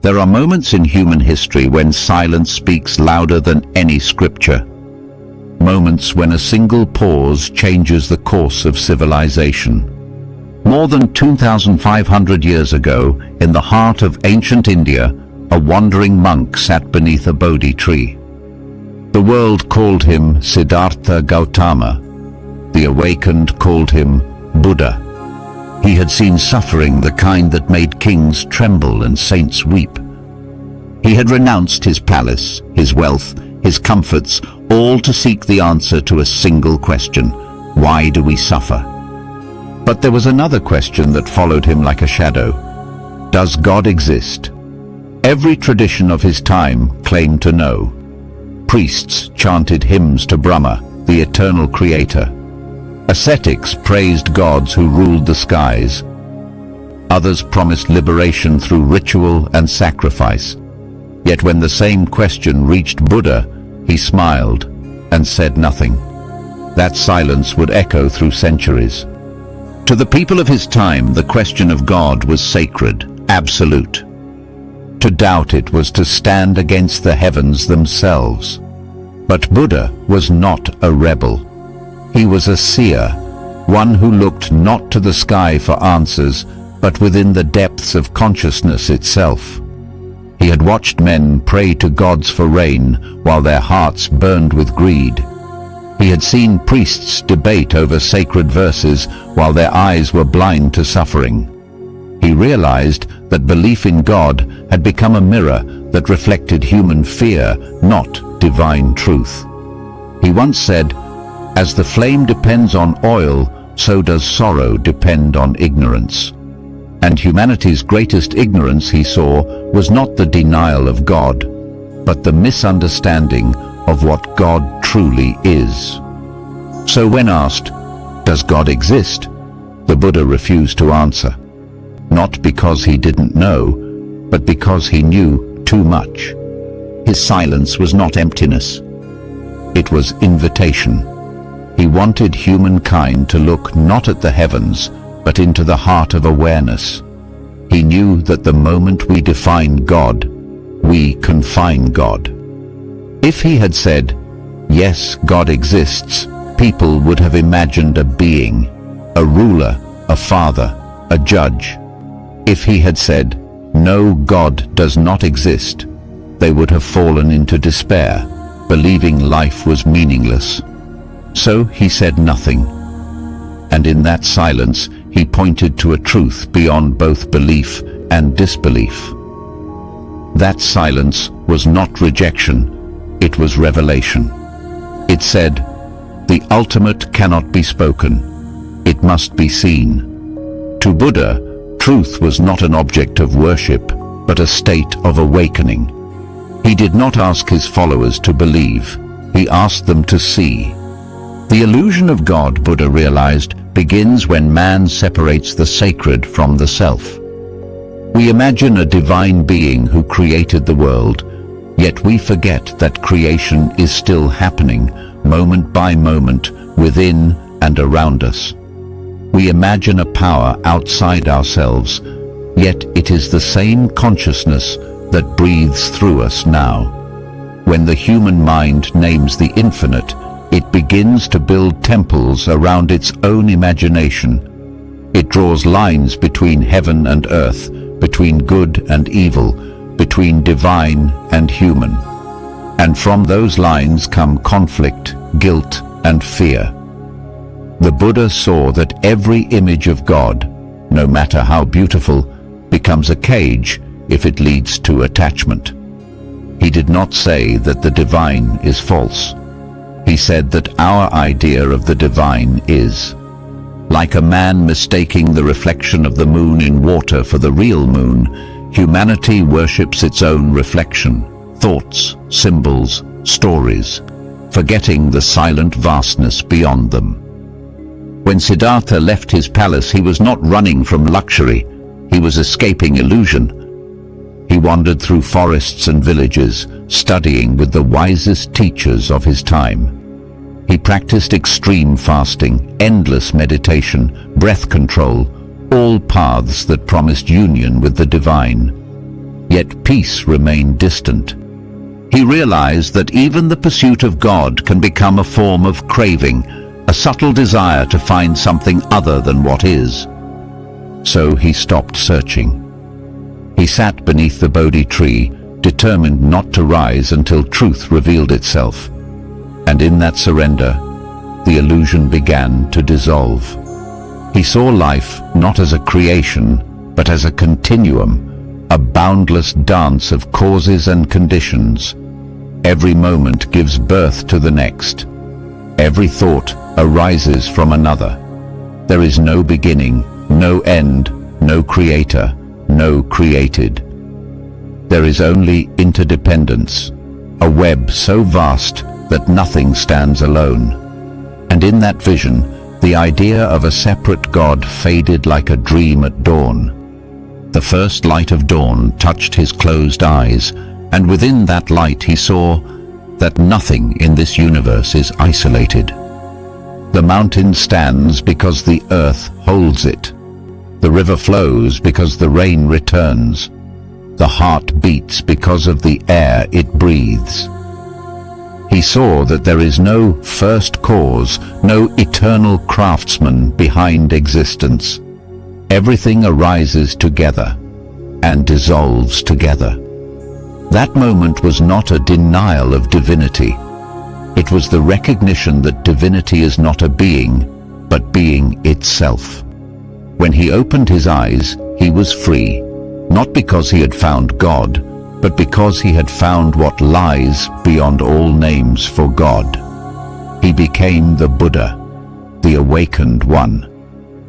There are moments in human history when silence speaks louder than any scripture. Moments when a single pause changes the course of civilization. More than 2,500 years ago, in the heart of ancient India, a wandering monk sat beneath a Bodhi tree. The world called him Siddhartha Gautama. The awakened called him Buddha. He had seen suffering, the kind that made kings tremble and saints weep. He had renounced his palace, his wealth, his comforts, all to seek the answer to a single question: why do we suffer? But there was another question that followed him like a shadow. Does God exist? Every tradition of his time claimed to know. Priests chanted hymns to Brahma, the eternal creator. Ascetics praised gods who ruled the skies. Others promised liberation through ritual and sacrifice. Yet when the same question reached Buddha, he smiled and said nothing. That silence would echo through centuries. To the people of his time, the question of God was sacred, absolute. To doubt it was to stand against the heavens themselves. But Buddha was not a rebel. He was a seer, one who looked not to the sky for answers, but within the depths of consciousness itself. He had watched men pray to gods for rain while their hearts burned with greed. He had seen priests debate over sacred verses while their eyes were blind to suffering. He realized that belief in God had become a mirror that reflected human fear, not divine truth. He once said, "As the flame depends on oil, so does sorrow depend on ignorance." And humanity's greatest ignorance, he saw, was not the denial of God, but the misunderstanding of what God truly is. So when asked, "Does God exist?" the Buddha refused to answer. Not because he didn't know, but because he knew too much. His silence was not emptiness. It was invitation. He wanted humankind to look not at the heavens, but into the heart of awareness. He knew that the moment we define God, we confine God. If he had said, "Yes, God exists," people would have imagined a being, a ruler, a father, a judge. If he had said, "No, God does not exist," they would have fallen into despair, believing life was meaningless. So he said nothing. And in that silence, he pointed to a truth beyond both belief and disbelief. That silence was not rejection, it was revelation. It said, "The ultimate cannot be spoken, it must be seen." To Buddha, truth was not an object of worship, but a state of awakening. He did not ask his followers to believe, he asked them to see. The illusion of God, Buddha realized, begins when man separates the sacred from the self. We imagine a divine being who created the world, yet we forget that creation is still happening, moment by moment, within and around us. We imagine a power outside ourselves, yet it is the same consciousness that breathes through us now. When the human mind names the infinite, it begins to build temples around its own imagination. It draws lines between heaven and earth, between good and evil, between divine and human. And from those lines come conflict, guilt, and fear. The Buddha saw that every image of God, no matter how beautiful, becomes a cage if it leads to attachment. He did not say that the divine is false. He said that our idea of the divine is. Like a man mistaking the reflection of the moon in water for the real moon, humanity worships its own reflection, thoughts, symbols, stories, forgetting the silent vastness beyond them. When Siddhartha left his palace, he was not running from luxury, he was escaping illusion. He wandered through forests and villages, studying with the wisest teachers of his time. He practiced extreme fasting, endless meditation, breath control, all paths that promised union with the divine. yet peace remained distant. He realized that even the pursuit of God can become a form of craving, a subtle desire to find something other than what is. So he stopped searching. He sat beneath the Bodhi tree, determined not to rise until truth revealed itself. And in that surrender, the illusion began to dissolve. He saw life not as a creation, but as a continuum, a boundless dance of causes and conditions. Every moment gives birth to the next. Every thought arises from another. There is no beginning, no end, no creator, no created. There is only interdependence, a web so vast that nothing stands alone. And in that vision, the idea of a separate God faded like a dream at dawn. The first light of dawn touched his closed eyes, and within that light he saw that nothing in this universe is isolated. The mountain stands because the earth holds it. The river flows because the rain returns. The heart beats because of the air it breathes. He saw that there is no first cause, no eternal craftsman behind existence. Everything arises together and dissolves together. That moment was not a denial of divinity. It was the recognition that divinity is not a being, but being itself. When he opened his eyes, he was free, not because he had found God, but because he had found what lies beyond all names for God. He became the Buddha, the awakened one.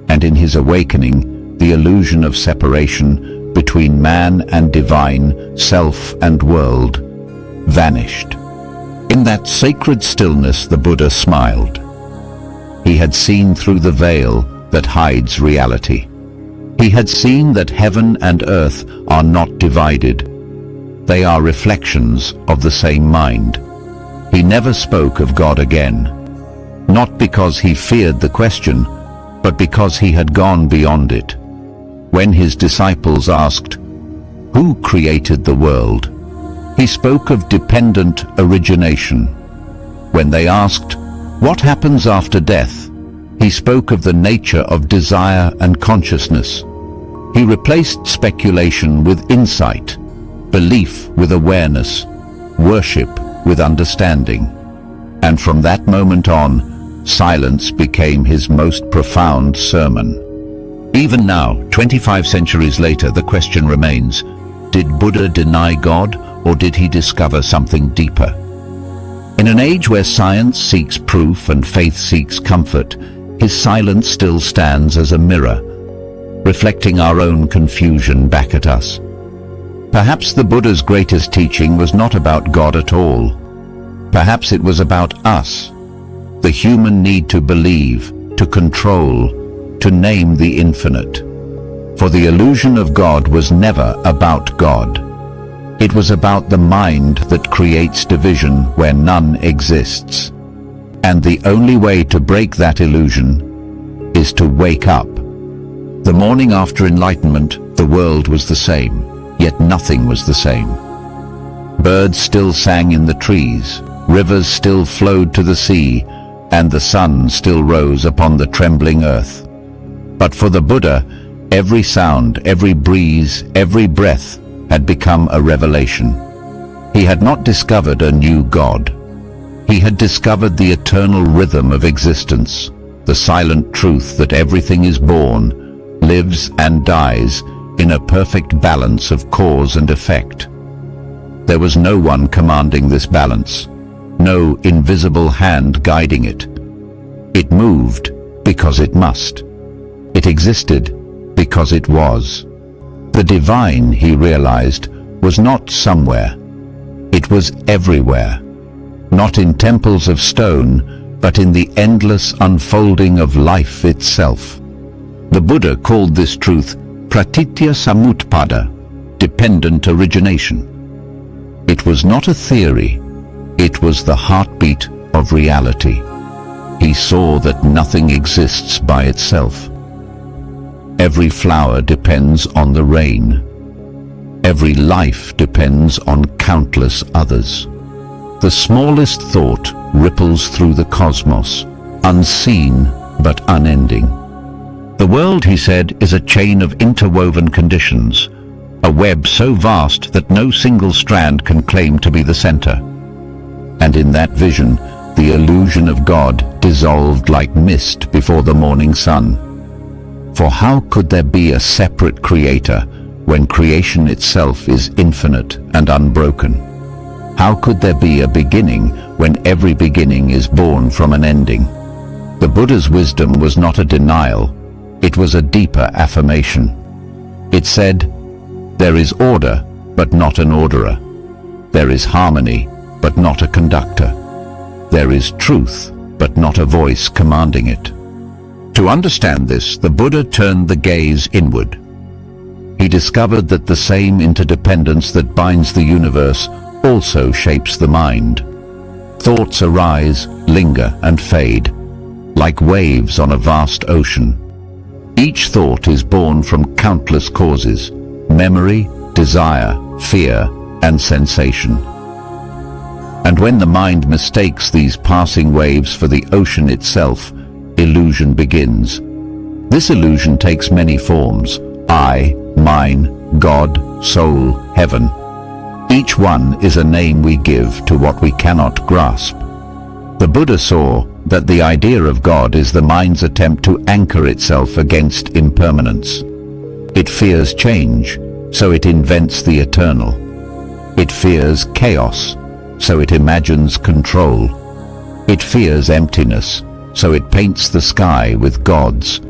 And in his awakening, the illusion of separation between man and divine, self and world, vanished. In that sacred stillness, the Buddha smiled. He had seen through the veil that hides reality. He had seen that heaven and earth are not divided. They are reflections of the same mind. He never spoke of God again, not because he feared the question, but because he had gone beyond it. When his disciples asked, "Who created the world?" he spoke of dependent origination. When they asked, "What happens after death?" he spoke of the nature of desire and consciousness. He replaced speculation with insight, belief with awareness, worship with understanding. And from that moment on, silence became his most profound sermon. Even now, 25 centuries later, the question remains, did Buddha deny God, or did he discover something deeper? In an age where science seeks proof and faith seeks comfort, his silence still stands as a mirror, reflecting our own confusion back at us. Perhaps the Buddha's greatest teaching was not about God at all. Perhaps it was about us, the human need to believe, to control, to name the infinite. For the illusion of God was never about God. It was about the mind that creates division where none exists. And the only way to break that illusion is to wake up. The morning after Enlightenment, the world was the same. Yet nothing was the same. Birds still sang in the trees, rivers still flowed to the sea, and the sun still rose upon the trembling earth. But for the Buddha, every sound, every breeze, every breath had become a revelation. He had not discovered a new God. He had discovered the eternal rhythm of existence, the silent truth that everything is born, lives and dies, in a perfect balance of cause and effect. There was no one commanding this balance, no invisible hand guiding it. It moved because it must. It existed because it was. The divine, he realized, was not somewhere. It was everywhere, not in temples of stone, but in the endless unfolding of life itself. The Buddha called this truth Pratitya Samutpada, dependent origination. It was not a theory, it was the heartbeat of reality. He saw that nothing exists by itself. Every flower depends on the rain. Every life depends on countless others. The smallest thought ripples through the cosmos, unseen but unending. The world, he said, is a chain of interwoven conditions, a web so vast that no single strand can claim to be the center. And in that vision, the illusion of God dissolved like mist before the morning sun. For how could there be a separate creator when creation itself is infinite and unbroken? How could there be a beginning when every beginning is born from an ending? The Buddha's wisdom was not a denial, it was a deeper affirmation. It said, "There is order, but not an orderer. There is harmony, but not a conductor. There is truth, but not a voice commanding it." To understand this, the Buddha turned the gaze inward. He discovered that the same interdependence that binds the universe also shapes the mind. Thoughts arise, linger, and fade, like waves on a vast ocean. Each thought is born from countless causes: memory, desire, fear, and sensation. And when the mind mistakes these passing waves for the ocean itself, illusion begins. This illusion takes many forms: I, mine, God, soul, heaven. Each one is a name we give to what we cannot grasp. The Buddha saw that the idea of God is the mind's attempt to anchor itself against impermanence. It fears change, so it invents the eternal. It fears chaos, so it imagines control. It fears emptiness, so it paints the sky with gods.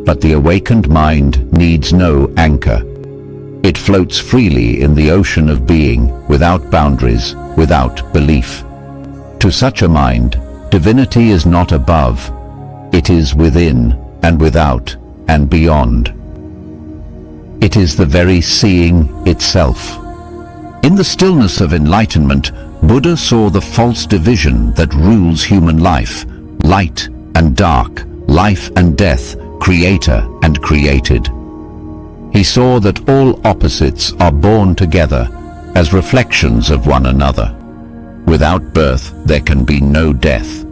But the awakened mind needs no anchor. It floats freely in the ocean of being, without boundaries, without belief. To such a mind, divinity is not above. It is within and without and beyond. It is the very seeing itself. In the stillness of enlightenment, Buddha saw the false division that rules human life: light and dark, life and death, creator and created. He saw that all opposites are born together as reflections of one another. Without birth, there can be no death.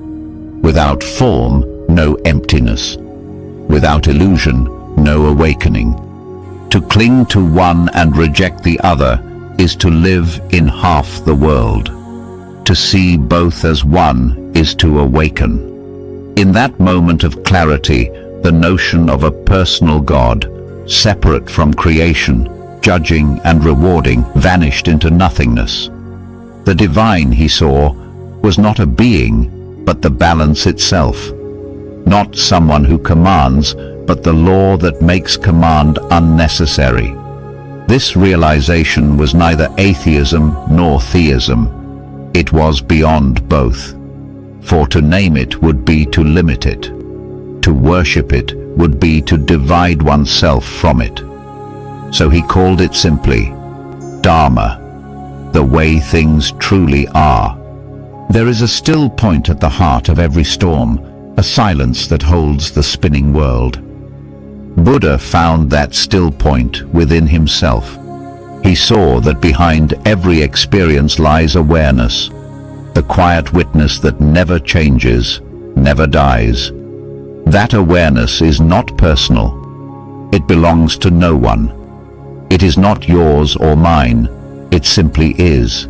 Without form, no emptiness. Without illusion, no awakening. To cling to one and reject the other is to live in half the world. To see both as one is to awaken. In that moment of clarity, the notion of a personal God, separate from creation, judging and rewarding, vanished into nothingness. The divine, he saw, was not a being, but the balance itself. Not someone who commands, but the law that makes command unnecessary. This realization was neither atheism nor theism. It was beyond both. For to name it would be to limit it. To worship it would be to divide oneself from it. So he called it simply Dharma, the way things truly are. There is a still point at the heart of every storm, a silence that holds the spinning world. Buddha found that still point within himself. He saw that behind every experience lies awareness, the quiet witness that never changes, never dies. That awareness is not personal. It belongs to no one. It is not yours or mine. It simply is.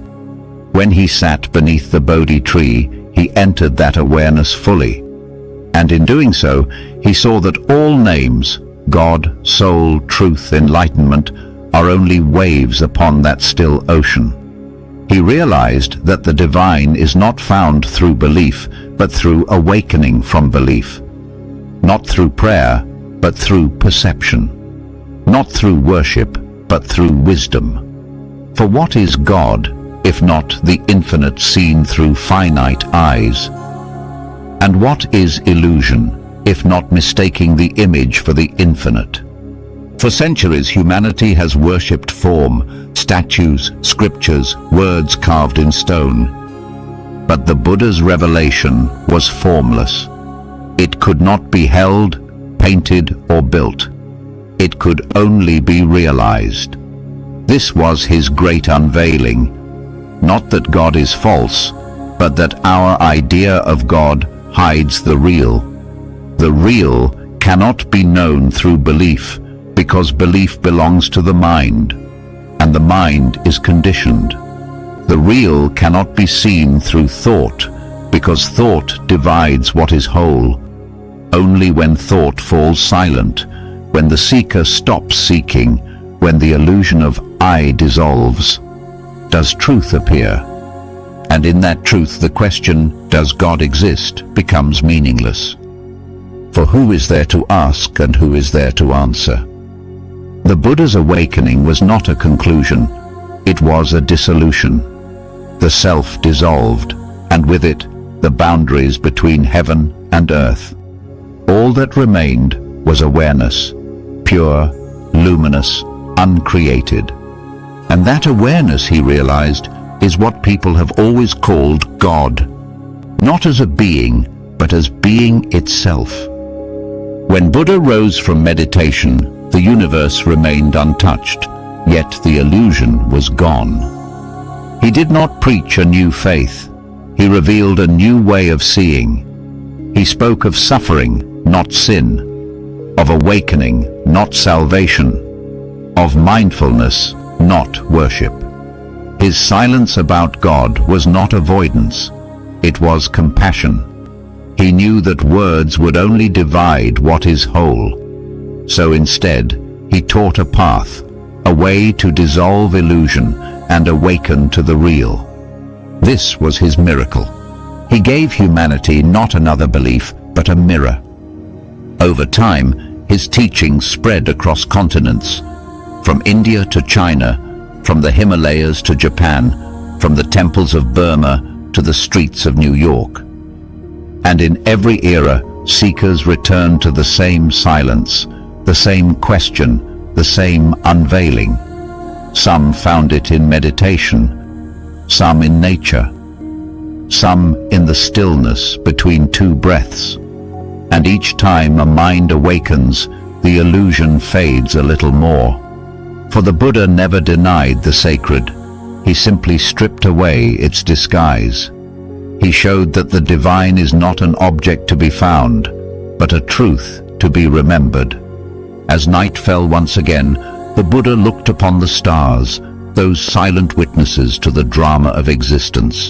When he sat beneath the Bodhi tree, he entered that awareness fully. And in doing so, he saw that all names, God, soul, truth, enlightenment, are only waves upon that still ocean. He realized that the divine is not found through belief, but through awakening from belief. Not through prayer, but through perception. Not through worship, but through wisdom. For what is God, if not the infinite seen through finite eyes? And what is illusion, if not mistaking the image for the infinite? For centuries, humanity has worshipped form, statues, scriptures, words carved in stone. But the Buddha's revelation was formless. It could not be held, painted, or built. It could only be realized. This was his great unveiling. Not that God is false, but that our idea of God hides the real. The real cannot be known through belief, because belief belongs to the mind, and the mind is conditioned. The real cannot be seen through thought, because thought divides what is whole. Only when thought falls silent, when the seeker stops seeking, when the illusion of I dissolves, does truth appear. And in that truth the question, does God exist, becomes meaningless. For who is there to ask and who is there to answer? The Buddha's awakening was not a conclusion, it was a dissolution. The self dissolved, and with it, the boundaries between heaven and earth. All that remained was awareness, pure, luminous, uncreated. And that awareness, he realized, is what people have always called God, not as a being, but as being itself. When Buddha rose from meditation, the universe remained untouched, yet the illusion was gone. He did not preach a new faith. He revealed a new way of seeing. He spoke of suffering, not sin, of awakening, not salvation, of mindfulness, not worship. His silence about God was not avoidance, it was compassion. He knew that words would only divide what is whole. So instead, he taught a path, a way to dissolve illusion and awaken to the real. This was his miracle. He gave humanity not another belief, but a mirror. Over time, his teachings spread across continents, from India to China, from the Himalayas to Japan, from the temples of Burma to the streets of New York. And in every era, seekers returned to the same silence, the same question, the same unveiling. Some found it in meditation, some in nature, some in the stillness between two breaths. And each time a mind awakens, the illusion fades a little more. For the Buddha never denied the sacred. He simply stripped away its disguise. He showed that the divine is not an object to be found, but a truth to be remembered. As night fell once again, the Buddha looked upon the stars, those silent witnesses to the drama of existence.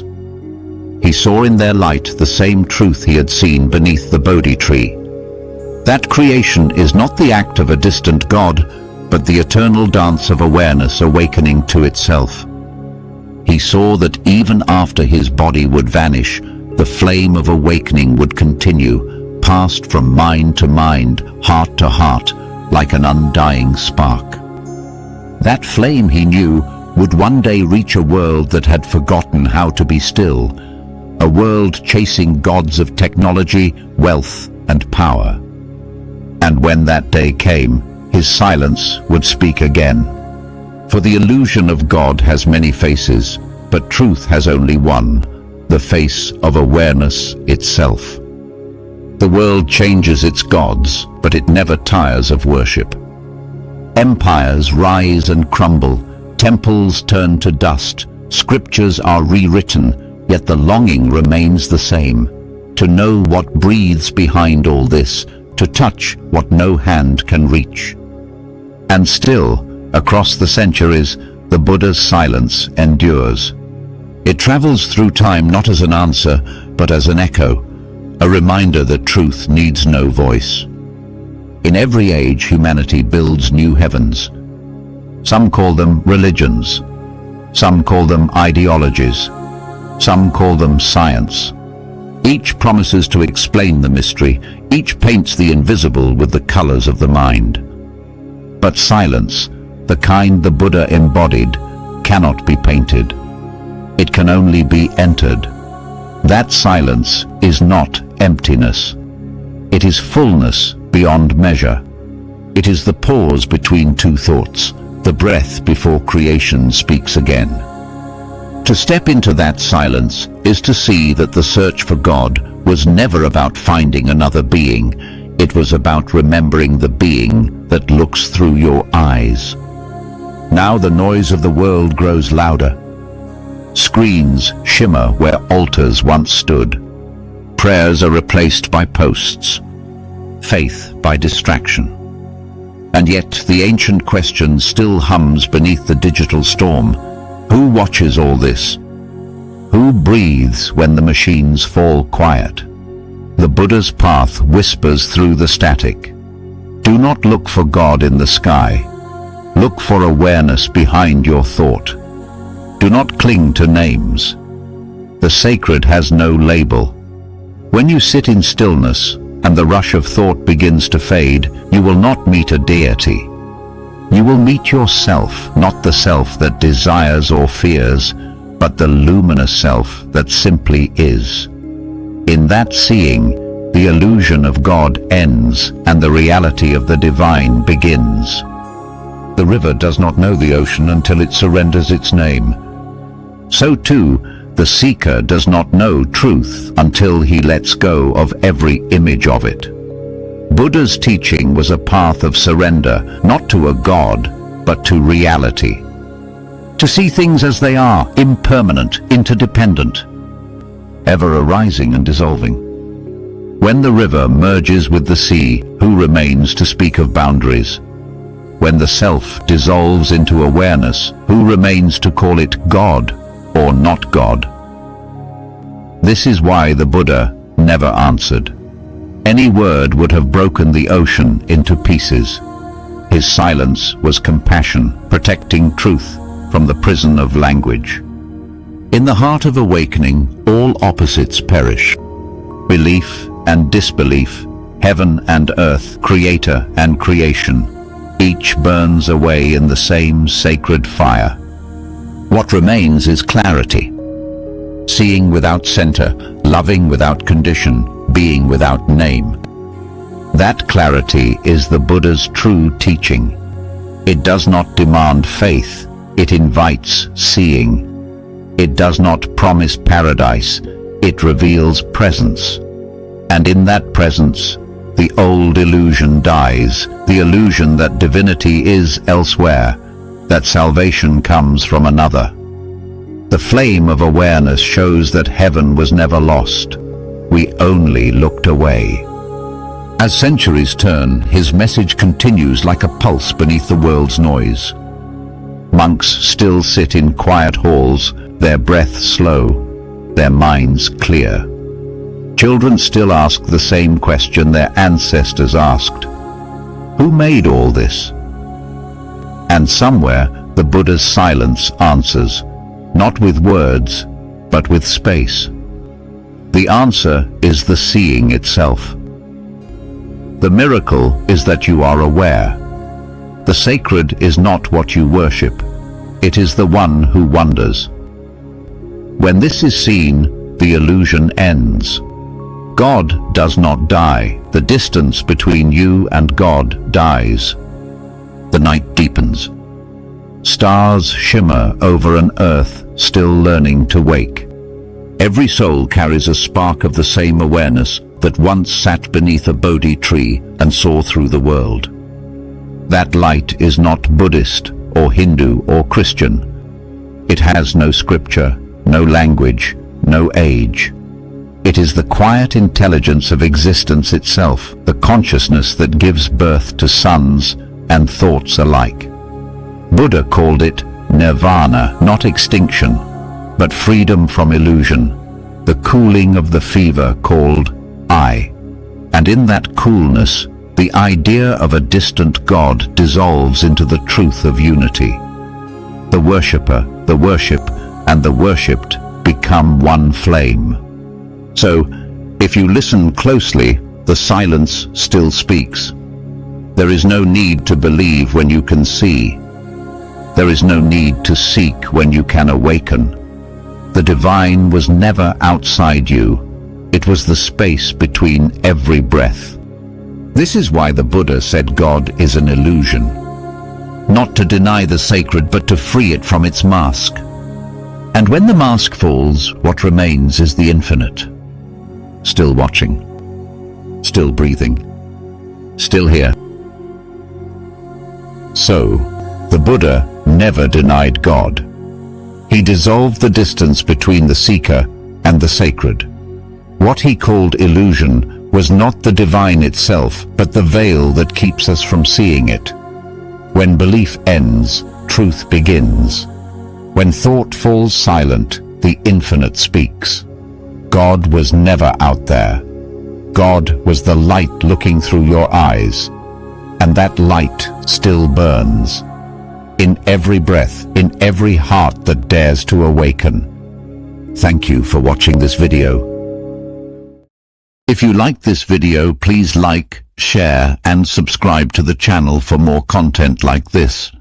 He saw in their light the same truth he had seen beneath the Bodhi tree. That creation is not the act of a distant God, but the eternal dance of awareness awakening to itself. He saw that even after his body would vanish, the flame of awakening would continue, passed from mind to mind, heart to heart, like an undying spark. That flame, he knew, would one day reach a world that had forgotten how to be still, a world chasing gods of technology, wealth, and power. And when that day came, his silence would speak again. For the illusion of God has many faces, but truth has only one, the face of awareness itself. The world changes its gods, but it never tires of worship. Empires rise and crumble, temples turn to dust, scriptures are rewritten, yet the longing remains the same, to know what breathes behind all this, to touch what no hand can reach. And still, across the centuries, the Buddha's silence endures. It travels through time not as an answer, but as an echo, a reminder that truth needs no voice. In every age, humanity builds new heavens. Some call them religions. Some call them ideologies. Some call them science. Each promises to explain the mystery. Each paints the invisible with the colors of the mind. But silence, the kind the Buddha embodied, cannot be painted. It can only be entered. That silence is not emptiness. It is fullness beyond measure. It is the pause between two thoughts, the breath before creation speaks again. To step into that silence is to see that the search for God was never about finding another being. It was about remembering the being that looks through your eyes. Now the noise of the world grows louder. Screens shimmer where altars once stood. Prayers are replaced by posts. Faith by distraction. And yet the ancient question still hums beneath the digital storm. Who watches all this? Who breathes when the machines fall quiet? The Buddha's path whispers through the static. Do not look for God in the sky. Look for awareness behind your thought. Do not cling to names. The sacred has no label. When you sit in stillness and the rush of thought begins to fade, you will not meet a deity. You will meet yourself, not the self that desires or fears, but the luminous self that simply is. In that seeing, the illusion of God ends and the reality of the divine begins. The river does not know the ocean until it surrenders its name. So too, the seeker does not know truth until he lets go of every image of it. Buddha's teaching was a path of surrender, not to a god, but to reality. To see things as they are, impermanent, interdependent, ever arising and dissolving. When the river merges with the sea, who remains to speak of boundaries? When the self dissolves into awareness, who remains to call it God or not God? This is why the Buddha never answered. Any word would have broken the ocean into pieces. His silence was compassion, protecting truth from the prison of language. In the heart of awakening, all opposites perish. Belief and disbelief, heaven and earth, creator and creation, each burns away in the same sacred fire. What remains is clarity. Seeing without center, loving without condition, being without name. That clarity is the Buddha's true teaching. It does not demand faith, it invites seeing. It does not promise paradise, it reveals presence. And in that presence, the old illusion dies, the illusion that divinity is elsewhere, that salvation comes from another. The flame of awareness shows that heaven was never lost. We only looked away. As centuries turn, his message continues like a pulse beneath the world's noise. Monks still sit in quiet halls, their breath slow, their minds clear. Children still ask the same question their ancestors asked. Who made all this? And somewhere, the Buddha's silence answers, not with words, but with space. The answer is the seeing itself. The miracle is that you are aware. The sacred is not what you worship. It is the one who wonders. When this is seen, the illusion ends. God does not die. The distance between you and God dies. The night deepens. Stars shimmer over an earth still learning to wake. Every soul carries a spark of the same awareness that once sat beneath a Bodhi tree and saw through the world. That light is not Buddhist or Hindu or Christian. It has no scripture, no language, no age. It is the quiet intelligence of existence itself, the consciousness that gives birth to suns and thoughts alike. Buddha called it nirvana, not extinction, but freedom from illusion, the cooling of the fever called I. And in that coolness, the idea of a distant God dissolves into the truth of unity. The worshipper, the worship, and the worshipped become one flame. So, if you listen closely, the silence still speaks. There is no need to believe when you can see. There is no need to seek when you can awaken. The divine was never outside you. It was the space between every breath. This is why the Buddha said God is an illusion. Not to deny the sacred, but to free it from its mask. And when the mask falls, what remains is the infinite. Still watching, still breathing, still here. So, the Buddha never denied God. He dissolved the distance between the seeker and the sacred. What he called illusion was not the divine itself, but the veil that keeps us from seeing it. When belief ends, truth begins. When thought falls silent, the infinite speaks. God was never out there. God was the light looking through your eyes, and that light still burns. In every breath, in every heart that dares to awaken. Thank you for watching this video. If you like this video, please like, share, and subscribe to the channel for more content like this.